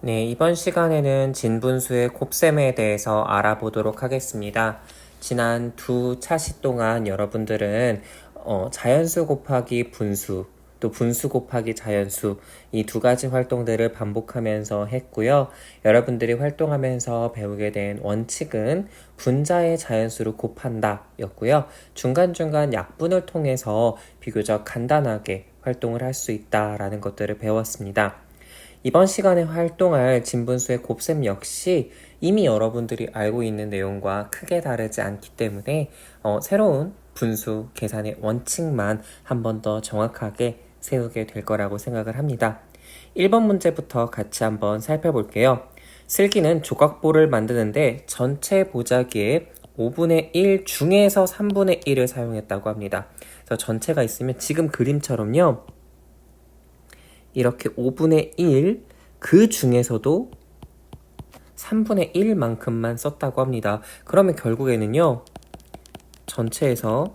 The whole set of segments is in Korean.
네, 이번 시간에는 진분수의 곱셈에 대해서 알아보도록 하겠습니다. 지난 두 차시 동안 여러분들은 자연수 곱하기 분수, 또 분수 곱하기 자연수 이 두 가지 활동들을 반복하면서 했고요. 여러분들이 활동하면서 배우게 된 원칙은 분자의 자연수를 곱한다 였고요. 중간중간 약분을 통해서 비교적 간단하게 활동을 할 수 있다라는 것들을 배웠습니다. 이번 시간에 활동할 진분수의 곱셈 역시 이미 여러분들이 알고 있는 내용과 크게 다르지 않기 때문에 새로운 분수 계산의 원칙만 한 번 더 정확하게 세우게 될 거라고 생각을 합니다. 1번 문제부터 같이 한번 살펴볼게요. 슬기는 조각볼을 만드는데 전체 보자기에 5분의 1 중에서 3분의 1을 사용했다고 합니다. 그래서 전체가 있으면 지금 그림처럼요. 이렇게 5분의 1, 그 중에서도 3분의 1만큼만 썼다고 합니다. 그러면 결국에는요, 전체에서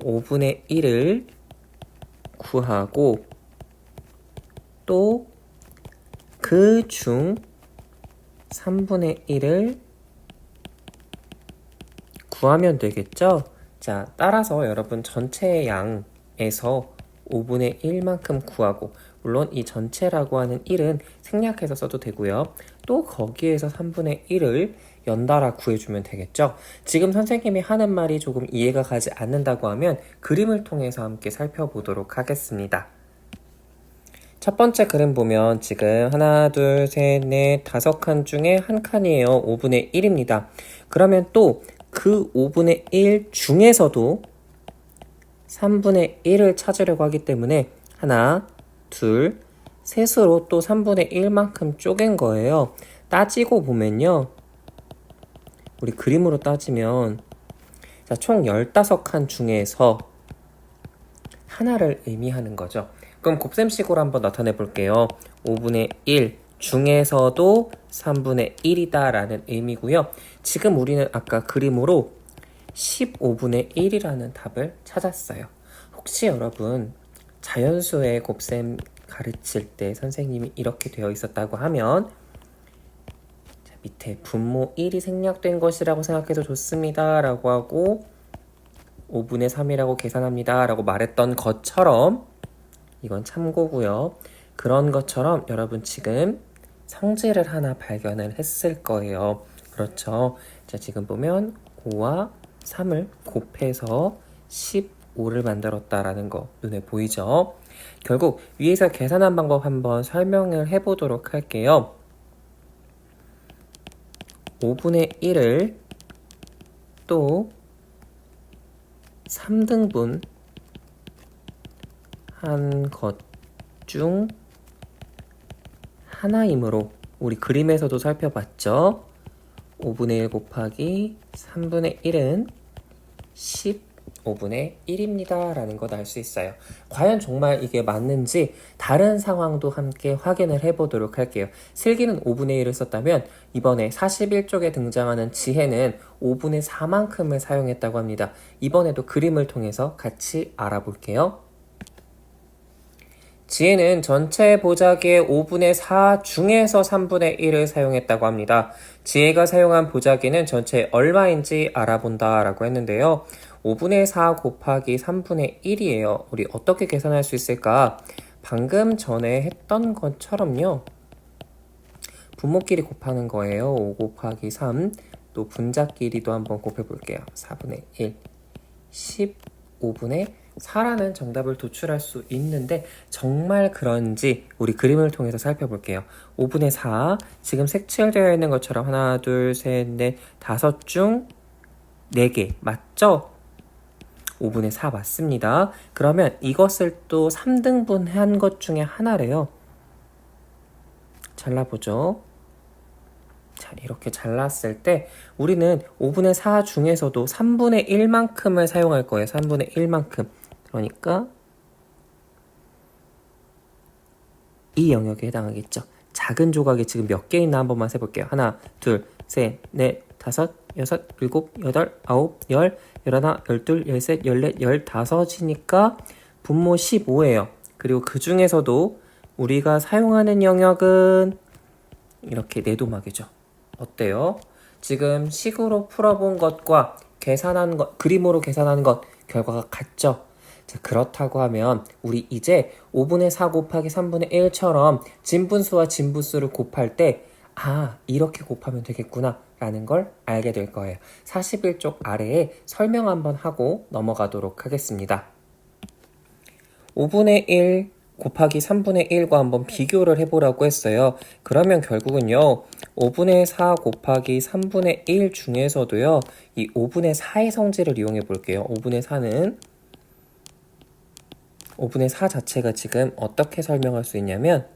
5분의 1을 구하고 또 그 중 3분의 1을 구하면 되겠죠? 자, 따라서 여러분 전체의 양에서 5분의 1만큼 구하고, 물론 이 전체라고 하는 1은 생략해서 써도 되고요. 또 거기에서 3분의 1을 연달아 구해주면 되겠죠. 지금 선생님이 하는 말이 조금 이해가 가지 않는다고 하면 그림을 통해서 함께 살펴보도록 하겠습니다. 첫 번째 그림 보면 지금 하나, 둘, 셋, 넷, 5칸 중에 한 칸이에요. 5분의 1입니다. 그러면 또 그 5분의 1 중에서도 3분의 1을 찾으려고 하기 때문에 하나, 둘, 셋으로 또 3분의 1만큼 쪼갠 거예요. 따지고 보면요. 우리 그림으로 따지면 자, 총 15칸 중에서 하나를 의미하는 거죠. 그럼 곱셈식으로 한번 나타내 볼게요. 5분의 1 중에서도 3분의 1이다 라는 의미고요. 지금 우리는 아까 그림으로 15분의 1이라는 답을 찾았어요. 혹시 여러분 자연수의 곱셈 가르칠 때 선생님이 이렇게 되어 있었다고 하면 자, 밑에 분모 1이 생략된 것이라고 생각해도 좋습니다 라고 하고 5분의 3이라고 계산합니다 라고 말했던 것처럼, 이건 참고고요. 그런 것처럼 여러분 지금 성질을 하나 발견을 했을 거예요. 그렇죠. 자, 지금 보면 5와 3을 곱해서 15를 만들었다라는 거 눈에 보이죠? 결국 위에서 계산한 방법 한번 설명을 해보도록 할게요. 5분의 1을 또 3등분 한 것 중 하나이므로 우리 그림에서도 살펴봤죠? 5분의 1 곱하기 3분의 1은 15분의 1입니다 라는 걸 알 수 있어요. 과연 정말 이게 맞는지 다른 상황도 함께 확인을 해보도록 할게요. 슬기는 5분의 1을 썼다면 이번에 41쪽에 등장하는 지혜는 5분의 4만큼을 사용했다고 합니다. 이번에도 그림을 통해서 같이 알아볼게요. 지혜는 전체 보자기의 5분의 4 중에서 3분의 1을 사용했다고 합니다. 지혜가 사용한 보자기는 전체 얼마인지 알아본다 라고 했는데요. 5분의 4 곱하기 3분의 1이에요. 우리 어떻게 계산할 수 있을까? 방금 전에 했던 것처럼요. 분모끼리 곱하는 거예요. 5 곱하기 3. 또 분자끼리도 한번 곱해볼게요. 4분의 1. 15분의 4라는 정답을 도출할 수 있는데 정말 그런지 우리 그림을 통해서 살펴볼게요. 5분의 4, 지금 색칠되어 있는 것처럼 하나, 둘, 셋, 넷, 5 중 4개 맞죠? 5분의 4 맞습니다. 그러면 이것을 또 3등분 한 것 중에 하나래요. 잘라보죠. 자, 이렇게 잘랐을 때 우리는 5분의 4 중에서도 3분의 1만큼을 사용할 거예요. 3분의 1만큼. 그러니까 이 영역에 해당하겠죠. 작은 조각이 지금 몇 개 있나 한 번만 세볼게요. 하나, 둘, 셋, 넷, 5, 6, 7, 8, 9, 10, 11, 12, 13, 14, 15이니까 분모 15예요. 그리고 그 중에서도 우리가 사용하는 영역은 이렇게 내도막이죠. 어때요? 지금 식으로 풀어본 것과 계산한 것, 그림으로 계산한 것 결과가 같죠? 자, 그렇다고 하면 우리 이제 5분의 4 곱하기 3분의 1처럼 진분수와 진분수를 곱할 때 이렇게 곱하면 되겠구나 라는 걸 알게 될 거예요. 41쪽 아래에 설명 한번 하고 넘어가도록 하겠습니다. 5분의 1 곱하기 3분의 1과 한번 비교를 해보라고 했어요. 그러면 결국은요, 5분의 4 곱하기 3분의 1 중에서도요, 이 5분의 4의 성질을 이용해 볼게요. 5분의 4 자체가 지금 어떻게 설명할 수 있냐면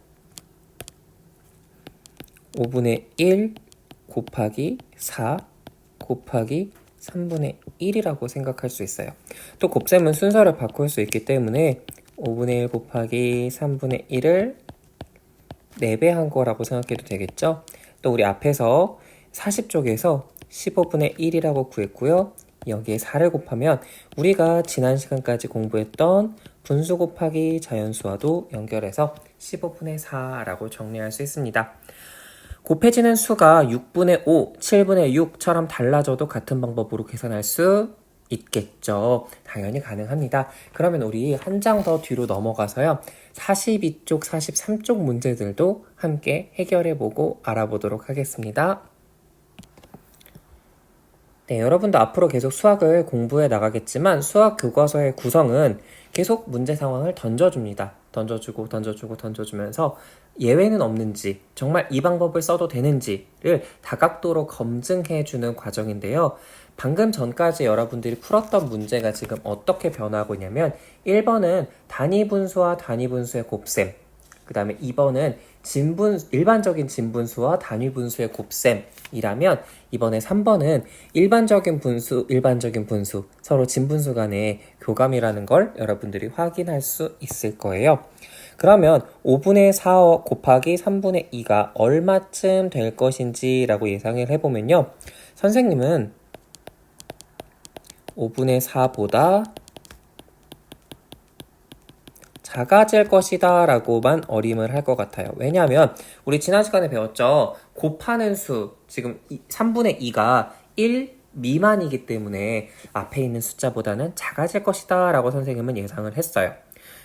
5분의 1 곱하기 4 곱하기 3분의 1이라고 생각할 수 있어요. 또 곱셈은 순서를 바꿀 수 있기 때문에 5분의 1 곱하기 3분의 1을 4배한 거라고 생각해도 되겠죠? 또 우리 앞에서 40쪽에서 15분의 1이라고 구했고요. 여기에 4를 곱하면 우리가 지난 시간까지 공부했던 분수 곱하기 자연수와도 연결해서 15분의 4라고 정리할 수 있습니다. 곱해지는 수가 6분의 5, 7분의 6처럼 달라져도 같은 방법으로 계산할 수 있겠죠. 당연히 가능합니다. 그러면 우리 한 장 더 뒤로 넘어가서요. 42쪽, 43쪽 문제들도 함께 해결해보고 알아보도록 하겠습니다. 네, 여러분도 앞으로 계속 수학을 공부해 나가겠지만 수학 교과서의 구성은 계속 문제 상황을 던져줍니다. 던져주면서 예외는 없는지, 정말 이 방법을 써도 되는지를 다각도로 검증해주는 과정인데요. 방금 전까지 여러분들이 풀었던 문제가 지금 어떻게 변하고 있냐면 1번은 단위분수와 단위분수의 곱셈, 그 다음에 2번은 일반적인 진분수와 단위분수의 곱셈이라면 이번에 3번은 일반적인 분수, 서로 진분수 간의 교감이라는 걸 여러분들이 확인할 수 있을 거예요. 그러면 5분의 4 곱하기 3분의 2가 얼마쯤 될 것인지 라고 예상을 해보면요. 선생님은 5분의 4보다 작아질 것이다 라고만 어림을 할 것 같아요. 왜냐하면 우리 지난 시간에 배웠죠. 곱하는 수, 지금 3분의 2가 1 미만이기 때문에 앞에 있는 숫자보다는 작아질 것이다 라고 선생님은 예상을 했어요.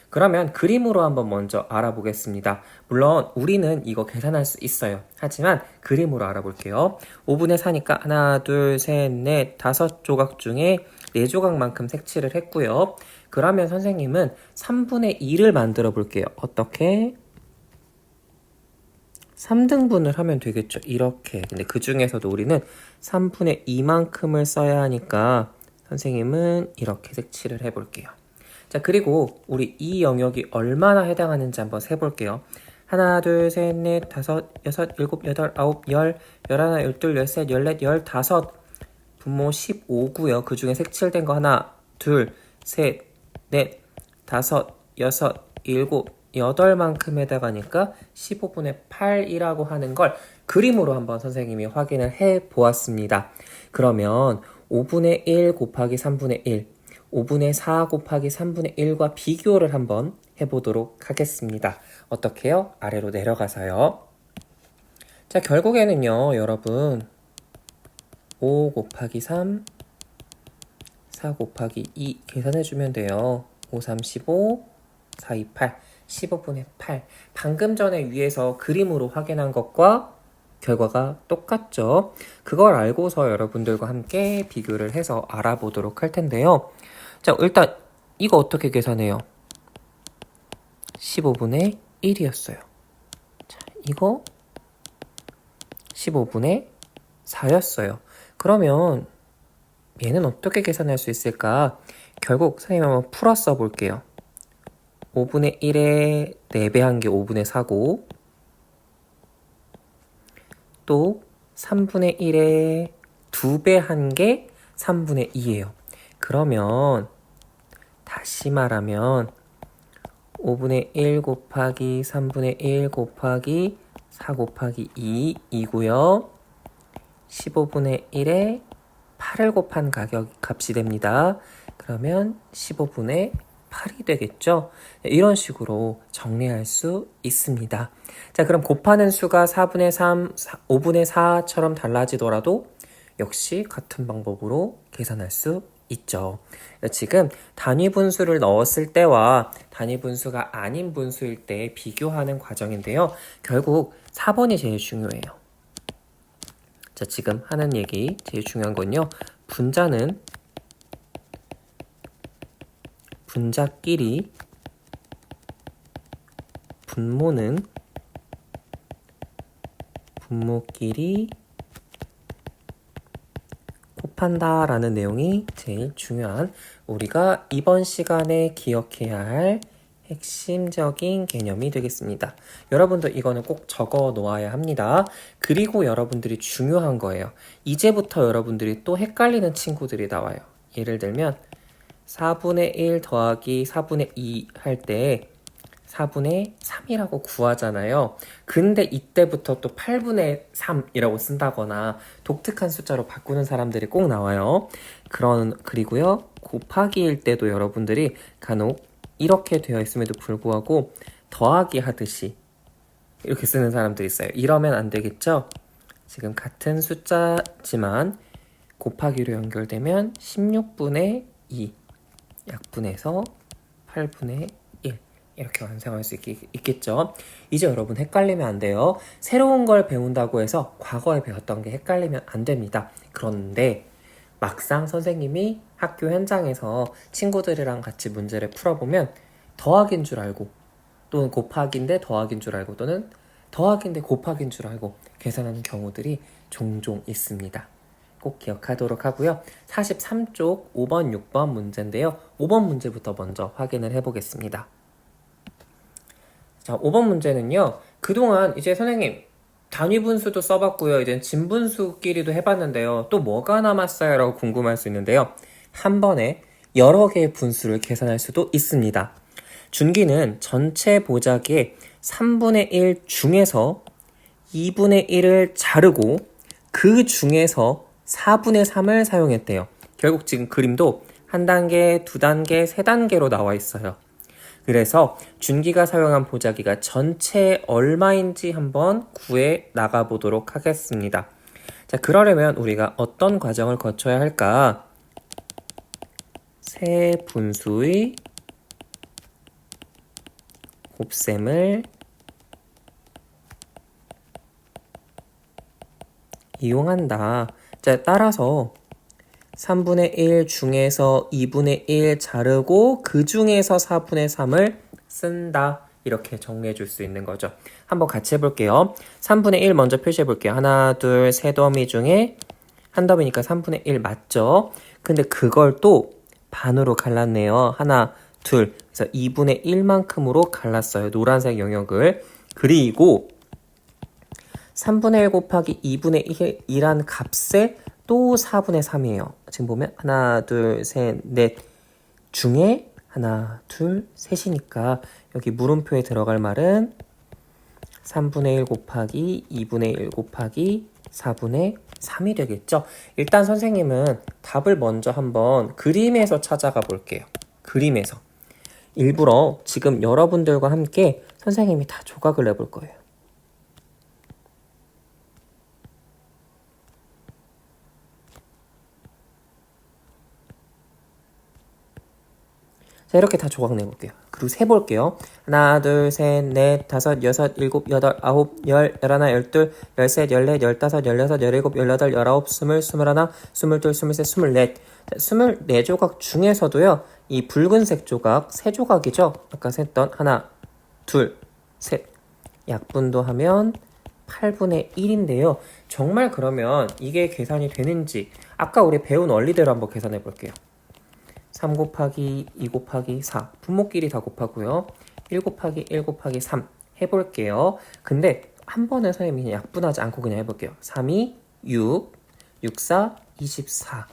그러면 그림으로 한번 먼저 알아보겠습니다. 물론 우리는 이거 계산할 수 있어요. 하지만 그림으로 알아볼게요. 5분의 4니까 하나, 둘, 셋, 넷, 5조각 중에 4조각만큼 색칠을 했고요. 그러면 선생님은 3분의 2를 만들어 볼게요. 어떻게? 3등분을 하면 되겠죠. 이렇게. 근데 그 중에서도 우리는 3분의 2만큼을 써야 하니까 선생님은 이렇게 색칠을 해볼게요. 자, 그리고 우리 이 영역이 얼마나 해당하는지 한번 세볼게요. 하나, 둘, 셋, 넷, 5, 6, 7, 8, 9, 10, 11, 12, 13, 14, 15 분모 15고요. 그 중에 색칠된 거 하나, 둘, 셋, 넷, 5, 6, 7, 8만큼 해당하니까 15분의 8이라고 하는 걸 그림으로 한번 선생님이 확인을 해 보았습니다. 그러면 5분의 1 곱하기 3분의 1, 5분의 4 곱하기 3분의 1과 비교를 한번 해보도록 하겠습니다. 어떻게 해요? 아래로 내려가서요. 자, 결국에는요, 여러분 5 곱하기 3, 4 곱하기 2 계산해주면 돼요. 5, 3, 15, 4, 2, 8, 15분의 8. 방금 전에 위에서 그림으로 확인한 것과 결과가 똑같죠. 그걸 알고서 여러분들과 함께 비교를 해서 알아보도록 할 텐데요. 자, 일단 이거 어떻게 계산해요? 15분의 1이었어요. 자, 이거 15분의 4였어요. 그러면 얘는 어떻게 계산할 수 있을까? 결국 선생님 한번 풀어 써볼게요. 5분의 1에 4배한 게 5분의 4고 또 3분의 1에 2배한 게 3분의 2예요. 그러면 다시 말하면 5분의 1 곱하기 3분의 1 곱하기 4 곱하기 2이고요. 15분의 1에 8을 곱한 값이 됩니다. 그러면 15분의 8이 되겠죠? 이런 식으로 정리할 수 있습니다. 자, 그럼 곱하는 수가 4분의 3, 5분의 4처럼 달라지더라도 역시 같은 방법으로 계산할 수 있죠. 지금 단위 분수를 넣었을 때와 단위 분수가 아닌 분수일 때 비교하는 과정인데요. 결국 4번이 제일 중요해요. 자, 지금 하는 얘기 제일 중요한 건요. 분자는 분자끼리, 분모는 분모끼리 곱한다 라는 내용이 제일 중요한 우리가 이번 시간에 기억해야 할 핵심적인 개념이 되겠습니다. 여러분도 이거는 꼭 적어 놓아야 합니다. 그리고 여러분들이 중요한 거예요. 이제부터 여러분들이 또 헷갈리는 친구들이 나와요. 예를 들면 4분의 1 더하기 4분의 2 할 때 4분의 3이라고 구하잖아요. 근데 이때부터 또 8분의 3이라고 쓴다거나 독특한 숫자로 바꾸는 사람들이 꼭 나와요. 그리고요. 곱하기일 때도 여러분들이 간혹 이렇게 되어 있음에도 불구하고 더하기 하듯이 이렇게 쓰는 사람들이 있어요. 이러면 안 되겠죠? 지금 같은 숫자지만 곱하기로 연결되면 16분의 2 약분해서 8분의 1 이렇게 완성할 수 있겠죠. 이제 여러분 헷갈리면 안 돼요. 새로운 걸 배운다고 해서 과거에 배웠던 게 헷갈리면 안 됩니다. 그런데 막상 선생님이 학교 현장에서 친구들이랑 같이 문제를 풀어보면 더하기인 줄 알고 또는 곱하기인데 더하기인 줄 알고 또는 더하기인데 곱하기인 줄 알고 계산하는 경우들이 종종 있습니다. 꼭 기억하도록 하고요. 43쪽 5번, 6번 문제인데요. 5번 문제부터 먼저 확인을 해보겠습니다. 자, 5번 문제는요. 그동안 이제 선생님 단위 분수도 써봤고요. 이제 진분수끼리도 해봤는데요. 또 뭐가 남았어요? 라고 궁금할 수 있는데요. 한 번에 여러 개의 분수를 계산할 수도 있습니다. 준기는 전체 보자기의 3분의 1 중에서 2분의 1을 자르고 그 중에서 4분의 3을 사용했대요. 결국 지금 그림도 한 단계, 두 단계, 세 단계로 나와 있어요. 그래서 준기가 사용한 보자기가 전체 얼마인지 한번 구해 나가보도록 하겠습니다. 자, 그러려면 우리가 어떤 과정을 거쳐야 할까? 세 분수의 곱셈을 이용한다. 자, 따라서 3분의 1 중에서 2분의 1 자르고 그 중에서 4분의 3을 쓴다. 이렇게 정리해 줄 수 있는 거죠. 한번 같이 해볼게요. 3분의 1 먼저 표시해 볼게요. 하나, 둘, 세 더미 중에 한 더미니까 3분의 1 맞죠? 근데 그걸 또 반으로 갈랐네요. 하나, 둘. 그래서 2분의 1만큼으로 갈랐어요. 노란색 영역을. 그리고 3분의 1 곱하기 2분의 1이란 값에 또 4분의 3이에요. 지금 보면 하나, 둘, 셋, 넷 중에 하나, 둘, 셋이니까 여기 물음표에 들어갈 말은 3분의 1 곱하기 2분의 1 곱하기 4분의 3이 되겠죠. 일단 선생님은 답을 먼저 한번 그림에서 찾아가 볼게요. 그림에서. 일부러 지금 여러분들과 함께 선생님이 다 조각을 내볼 거예요. 자, 이렇게 다 조각 내볼게요. 그리고 세볼게요. 하나, 둘, 셋, 넷, 다섯, 여섯, 일곱, 여덟, 아홉, 열, 열하나, 열둘, 열셋, 열넷, 열다섯, 열여섯, 열일곱, 열여덟, 열아홉, 스물, 스물하나, 스물둘, 스물셋, 스물넷. 24조각 중에서도요. 이 붉은색 조각, 세 조각이죠. 아까 셌던 하나, 둘, 셋. 약분도 하면 8분의 1인데요. 정말 그러면 이게 계산이 되는지 아까 우리 배운 원리대로 한번 계산해 볼게요. 3 곱하기 2 곱하기 4 분모끼리 다 곱하고요. 1 곱하기 1 곱하기 3 해볼게요. 근데 한 번에 선생님이 그냥 약분하지 않고 그냥 해볼게요. 3이 6, 6, 4, 24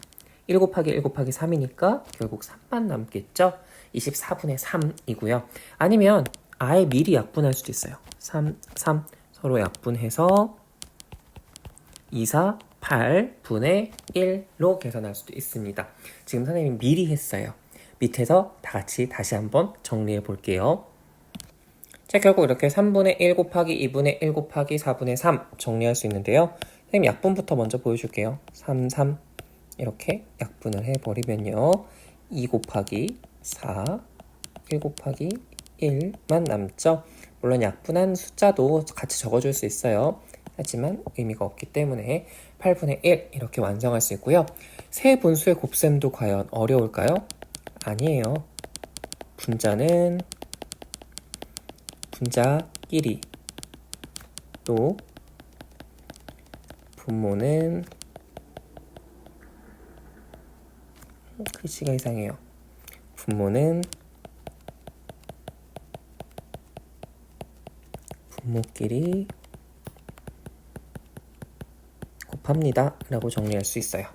1 곱하기 1 곱하기 3이니까 결국 3만 남겠죠? 24분의 3이고요. 아니면 아예 미리 약분할 수도 있어요. 3, 3 서로 약분해서 2, 4, 8분의 1로 계산할 수도 있습니다. 지금 선생님이 미리 했어요. 밑에서 다 같이 다시 한번 정리해 볼게요. 자, 결국 이렇게 3분의 1 곱하기 2분의 1 곱하기 4분의 3 정리할 수 있는데요. 선생님 약분부터 먼저 보여줄게요. 3, 3 이렇게 약분을 해버리면요. 2 곱하기 4, 1 곱하기 1만 남죠. 물론 약분한 숫자도 같이 적어줄 수 있어요. 하지만 의미가 없기 때문에 8분의 1 이렇게 완성할 수 있고요. 세 분수의 곱셈도 과연 어려울까요? 아니에요. 분자는 분자끼리, 또 분모는 글씨가 이상해요. 분모는 분모끼리 곱합니다 라고 정리할 수 있어요.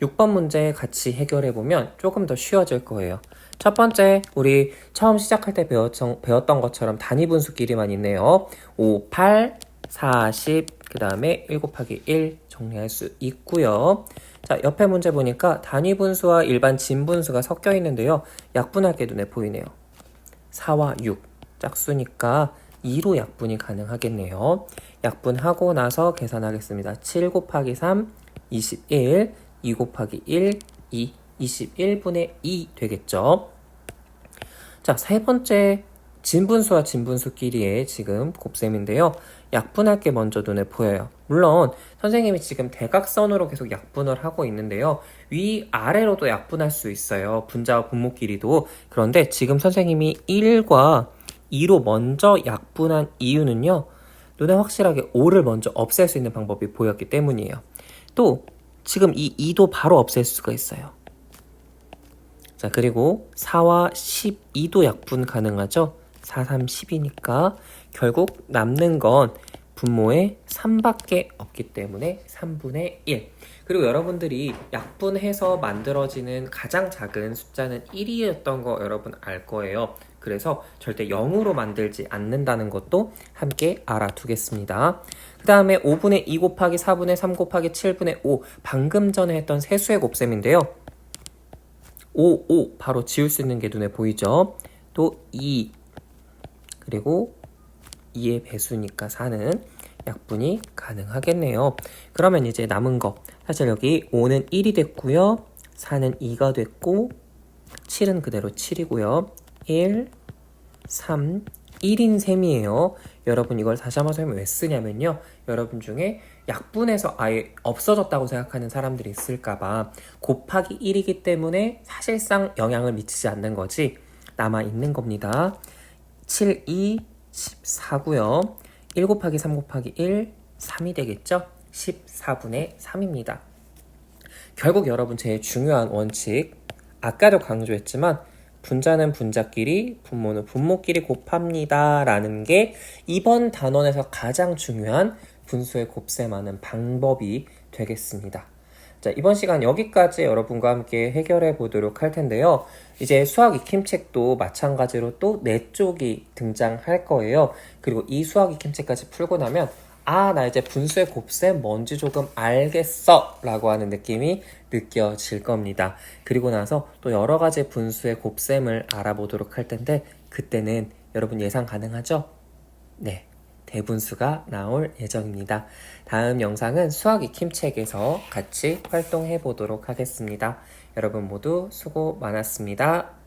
6번 문제 같이 해결해보면 조금 더 쉬워질 거예요. 첫 번째, 우리 처음 시작할 때 배웠던 것처럼 단위분수끼리만 있네요. 5, 8, 40, 그 다음에 1 곱하기 1 정리할 수 있고요. 자, 옆에 문제 보니까 단위분수와 일반 진분수가 섞여 있는데요. 약분할 게 눈에 보이네요. 4와 6, 짝수니까 2로 약분이 가능하겠네요. 약분하고 나서 계산하겠습니다. 7 곱하기 3, 21, 2 곱하기 1, 2, 21분의 2 되겠죠. 자, 세 번째 진분수와 진분수끼리의 지금 곱셈인데요. 약분할 게 먼저 눈에 보여요. 물론 선생님이 지금 대각선으로 계속 약분을 하고 있는데요. 위아래로도 약분할 수 있어요. 분자와 분모끼리도. 그런데 지금 선생님이 1과 2로 먼저 약분한 이유는요. 눈에 확실하게 5를 먼저 없앨 수 있는 방법이 보였기 때문이에요. 또 지금 이 2도 바로 없앨 수가 있어요. 자, 그리고 4와 12도 약분 가능하죠? 4, 3, 10이니까 결국 남는 건 분모의 3밖에 없기 때문에 3분의 1. 그리고 여러분들이 약분해서 만들어지는 가장 작은 숫자는 1이었던 거 여러분 알 거예요. 그래서 절대 0으로 만들지 않는다는 것도 함께 알아두겠습니다. 그 다음에 5분의 2 곱하기 4분의 3 곱하기 7분의 5 방금 전에 했던 세수의 곱셈인데요. 5 바로 지울 수 있는 게 눈에 보이죠? 또 2 그리고 2의 배수니까 4는 약분이 가능하겠네요. 그러면 이제 남은 거 사실 여기 5는 1이 됐고요. 4는 2가 됐고 7은 그대로 7이고요. 1, 3, 1인 셈이에요. 여러분 이걸 다시 한번 설명 왜 쓰냐면요. 여러분 중에 약분해서 아예 없어졌다고 생각하는 사람들이 있을까봐 곱하기 1이기 때문에 사실상 영향을 미치지 않는 거지 남아있는 겁니다. 7, 2, 14고요. 1 곱하기 3 곱하기 1, 3이 되겠죠? 14분의 3입니다. 결국 여러분 제일 중요한 원칙 아까도 강조했지만 분자는 분자끼리, 분모는 분모끼리 곱합니다 라는 게 이번 단원에서 가장 중요한 분수의 곱셈하는 방법이 되겠습니다. 자, 이번 시간 여기까지 여러분과 함께 해결해 보도록 할 텐데요. 이제 수학 익힘책도 마찬가지로 또 4쪽이 등장할 거예요. 그리고 이 수학 익힘책까지 풀고 나면 나 이제 분수의 곱셈 뭔지 조금 알겠어 라고 하는 느낌이 느껴질 겁니다. 그리고 나서 또 여러 가지 분수의 곱셈을 알아보도록 할 텐데 그때는 여러분 예상 가능하죠? 네, 대분수가 나올 예정입니다. 다음 영상은 수학 익힘책에서 같이 활동해 보도록 하겠습니다. 여러분 모두 수고 많았습니다.